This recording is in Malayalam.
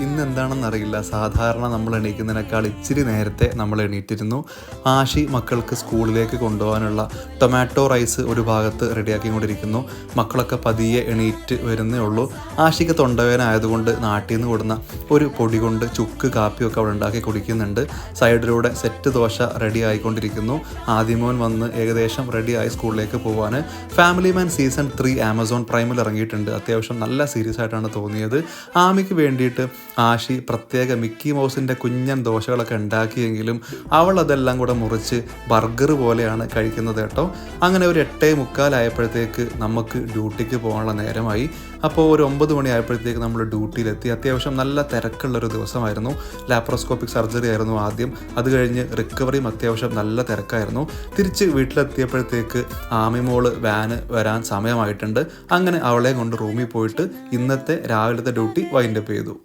ഇന്ന് എന്താണെന്നറിയില്ല, സാധാരണ നമ്മൾ എണീക്കുന്നതിനേക്കാൾ ഇച്ചിരി നേരത്തെ നമ്മൾ എണീറ്റിരുന്നു. ആഷി മക്കൾക്ക് സ്കൂളിലേക്ക് കൊണ്ടുപോകാനുള്ള ടൊമാറ്റോ റൈസ് ഒരു ഭാഗത്ത് റെഡിയാക്കിക്കൊണ്ടിരിക്കുന്നു. മക്കളൊക്കെ പതിയെ എണീറ്റ് വരുന്നേ ഉള്ളൂ. ആഷിക്ക് തൊണ്ടവേദന ആയതുകൊണ്ട് നാട്ടിൽ നിന്ന് കൊടുന്ന ഒരു പൊടി കൊണ്ട് ചുക്ക് കാപ്പിയൊക്കെ അവിടെ ഉണ്ടാക്കി കുടിക്കുന്നുണ്ട്. സൈഡിലൂടെ സെറ്റ് ദോശ റെഡി ആയിക്കൊണ്ടിരിക്കുന്നു. ആദിമോൻ വന്ന് ഏകദേശം റെഡിയായി സ്കൂളിലേക്ക് പോകാൻ. ഫാമിലി മാൻ സീസൺ 3 ആമസോൺ പ്രൈമിൽ ഇറങ്ങിയിട്ടുണ്ട്. അത്യാവശ്യം നല്ല സീരീസ് ആയിട്ടാണ് തോന്നിയത്. ആമിക്ക് വേണ്ടിയിട്ട് ആഷി പ്രത്യേക മിക്കി മൗസിൻ്റെ കുഞ്ഞൻ ദോശകളൊക്കെ ഉണ്ടാക്കിയെങ്കിലും അവൾ അതെല്ലാം കൂടെ മുറിച്ച് ബർഗർ പോലെയാണ് കഴിക്കുന്നത് കേട്ടോ. അങ്ങനെ ഒരു 8:45 ആയപ്പോഴത്തേക്ക് നമുക്ക് ഡ്യൂട്ടിക്ക് പോകാനുള്ള നേരമായി. അപ്പോൾ ഒരു 9 മണി ആയപ്പോഴത്തേക്ക് നമ്മൾ ഡ്യൂട്ടിയിലെത്തി. അത്യാവശ്യം നല്ല തിരക്കുള്ളൊരു ദിവസമായിരുന്നു. ലാപ്രോസ്കോപ്പിക് സർജറി ആയിരുന്നു ആദ്യം. അത് കഴിഞ്ഞ് റിക്കവറിയും അത്യാവശ്യം നല്ല തിരക്കായിരുന്നു. തിരിച്ച് വീട്ടിലെത്തിയപ്പോഴത്തേക്ക് ആമിമോള് വാന് വരാൻ സമയമായിട്ടുണ്ട്. അങ്ങനെ അവളെ കൊണ്ട് റൂമിൽ പോയിട്ട് ഇന്നത്തെ രാവിലത്തെ ഡ്യൂട്ടി വൈൻഡപ്പ് ചെയ്തു.